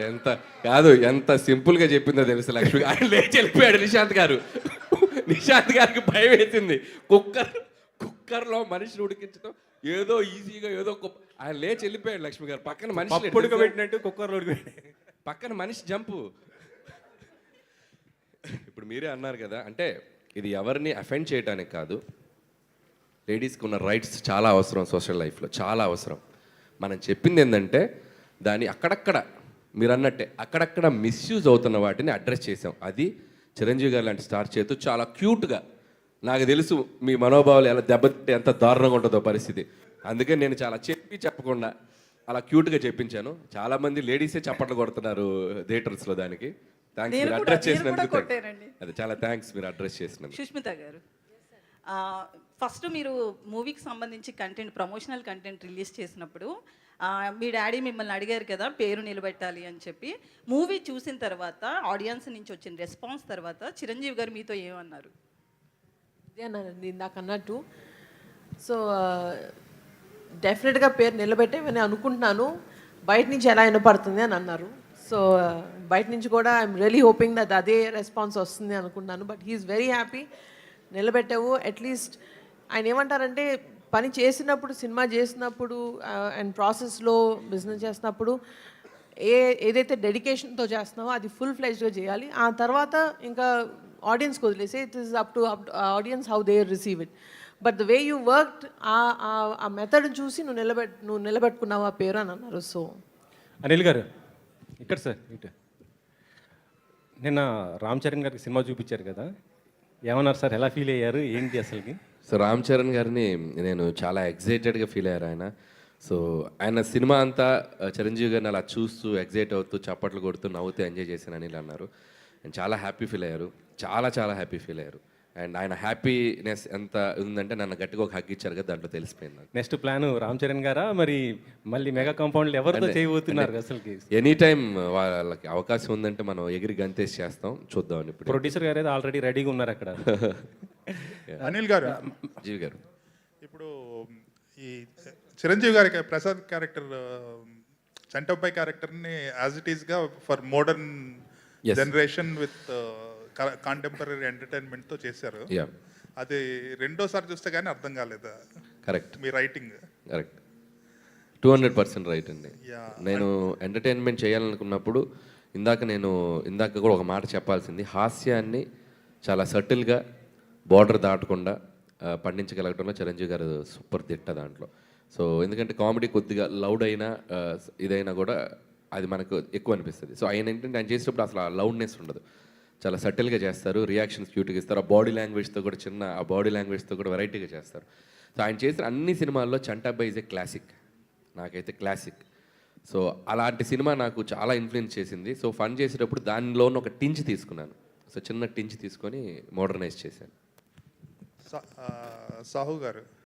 ఎంత కాదు, ఎంత సింపుల్గా చెప్పిందో తెలుసు లక్ష్మి. ఆయన లేచి వెళ్ళిపోయాడు నిశాంత్ గారు. నిశాంత్ గారికి భయం వేసింది. కుక్కర్లో మనిషిని ఉడికించడం ఏదో ఈజీగా ఏదో ఆయన లేచి వెళ్ళిపోయాడు లక్ష్మి గారు. పక్కన మనిషి ఉడకబెట్టినట్టు కుక్కర్లో ఉడకబెట్టి పక్కన మనిషి జంపు. ఇప్పుడు మీరే అన్నారు కదా, అంటే ఇది ఎవరిని అఫెండ్ చేయడానికి కాదు, లేడీస్కి ఉన్న రైట్స్ చాలా అవసరం సోషల్ లైఫ్లో, చాలా అవసరం. మనం చెప్పింది ఏంటంటే దాన్ని అక్కడక్కడ మీరు అన్నట్టే అక్కడక్కడ మిస్యూజ్ అవుతున్న వాటిని అడ్రస్ చేసాం. అది చిరంజీవి గారు లాంటి స్టార్ చేతు చాలా క్యూట్గా, నాకు తెలుసు మీ మనోభావాలు ఎలా దెబ్బతింటే ఎంత దారుణంగా ఉంటుందో పరిస్థితి, అందుకే నేను చాలా చెప్పకుండా అలా క్యూట్గా చెప్పించాను. చాలామంది లేడీసే చప్పట్లు కొడుతున్నారు థియేటర్స్లో. దానికి థ్యాంక్స్ మీరు అడ్రస్ చేసినందుకు. అది చాలా థ్యాంక్స్ మీరు అడ్రస్ చేసినందుకు. సుష్మిత గారు, ఫస్ట్ మీరు మూవీకి సంబంధించి కంటెంట్, ప్రమోషనల్ కంటెంట్ రిలీజ్ చేసినప్పుడు మీ డాడీ మిమ్మల్ని అడిగారు కదా పేరు నిలబెట్టాలి అని చెప్పి. మూవీ చూసిన తర్వాత ఆడియన్స్ నుంచి వచ్చిన రెస్పాన్స్ తర్వాత చిరంజీవి గారు మీతో ఏమన్నారు? అన్నానండి ఇందాక అన్నట్టు. సో డెఫినెట్గా పేరు నిలబెట్టేమని అనుకుంటున్నాను, బయట నుంచి ఎలా వినపడుతుంది అని అన్నారు. సో బయట నుంచి కూడా ఐఎమ్ రియలీ హోపింగ్ దట్ అదే రెస్పాన్స్ వస్తుంది అనుకుంటున్నాను. But he is very happy. నిలబెట్టావు అట్లీస్ట్. ఆయన ఏమంటారంటే పని చేసినప్పుడు, సినిమా చేసినప్పుడు అండ్ ప్రాసెస్లో బిజినెస్ చేసినప్పుడు ఏదైతే డెడికేషన్తో చేస్తున్నావో అది ఫుల్ ఫ్లెజ్డ్గా చేయాలి. ఆ తర్వాత ఇంకా ఆడియన్స్కి వదిలేసి it is up to audience how they receive it. But the way you worked, ఆ మెథడ్ చూసి నువ్వు నిలబెట్టుకున్నావు ఆ పేరు అని అన్నారు. సో అనిల్ గారు ఇక్కడ సార్ ఇటు నిన్న రామ్ చరణ్ గారికి సినిమా చూపించారు కదా, ఏమన్నారు సార్? ఎలా ఫీల్ అయ్యారు? ఏంటి అసలుకి? సో రామ్ చరణ్ గారిని నేను చాలా ఎగ్జైటెడ్గా ఫీల్ అయ్యారు ఆయన. సో ఆయన సినిమా అంతా చిరంజీవి గారిని అలా చూస్తూ ఎగ్జైట్ అవుతూ చప్పట్లు కొడుతూ నవ్వుతూ ఎంజాయ్ చేశాను అనిల్ అన్నారు. అండ్ చాలా హ్యాపీ ఫీల్ అయ్యారు, చాలా చాలా హ్యాపీ ఫీల్ అయ్యారు. అండ్ ఆయన హ్యాపీనెస్ ఎంత ఉందంటే నన్ను గట్టిగా ఒక హగ్ ఇచ్చారు కదా, దాంట్లో తెలిసిపోయింది. నెక్స్ట్ ప్లాన్ రామ్ చరణ్ గారా మరి మళ్ళీ మెగా కాంపౌండ్లు ఎవరితో చేయబోతున్నారు అసలుకి? ఎనీ టైం వాళ్ళకి అవకాశం ఉందంటే మనం ఎగిరి గంతేసి చేస్తాం, చూద్దాం. ఇప్పుడు ప్రొడ్యూసర్ గారు ఆల్రెడీ రెడీగా ఉన్నారు అక్కడ. అనిల్ గారు, జీవి గారు, ఇప్పుడు ఈ చిరంజీవి గారి ప్రసాద్ క్యారెక్టర్, చంటబ్బాయి క్యారెక్టర్ని యాజ్ ఇట్ ఈస్గా for modern generation with contemporary ఎంటర్టైన్మెంట్తో చేశారు. అది రెండోసారి చూస్తే కానీ అర్థం కాలేదు. కరెక్ట్, మీ రైటింగ్ కరెక్ట్, 200% రైట్ అండి. నేను ఎంటర్టైన్మెంట్ చేయాలనుకున్నప్పుడు ఇందాక కూడా ఒక మాట చెప్పాల్సింది, హాస్యాన్ని చాలా సటిల్గా బార్డర్ దాటకుండా పండించగలగడంలో చిరంజీవి గారు సూపర్ తిట్ట దాంట్లో. సో ఎందుకంటే కామెడీ కొద్దిగా లౌడ్ అయినా ఇదైనా కూడా అది మనకు ఎక్కువ అనిపిస్తుంది. సో ఆయన ఏంటంటే ఆయన చేసేటప్పుడు అసలు ఆ లౌడ్నెస్ ఉండదు, చాలా సటిల్గా చేస్తారు, రియాక్షన్స్ క్యూట్గా ఇస్తారు, ఆ బాడీ లాంగ్వేజ్తో కూడా ఆ బాడీ లాంగ్వేజ్తో కూడా వెరైటీగా చేస్తారు. సో ఆయన చేసిన అన్ని సినిమాల్లో చంటాబ్బాయి ఈజ్ ఏ క్లాసిక్, నాకైతే క్లాసిక్. సో అలాంటి సినిమా నాకు చాలా ఇన్ఫ్లుయెన్స్ చేసింది. సో ఫన్ చేసేటప్పుడు దానిలోనూ ఒక టించ్ తీసుకున్నాను. సో చిన్న టించ్ తీసుకొని మోడర్నైజ్ చేశాను. సాహు గారు,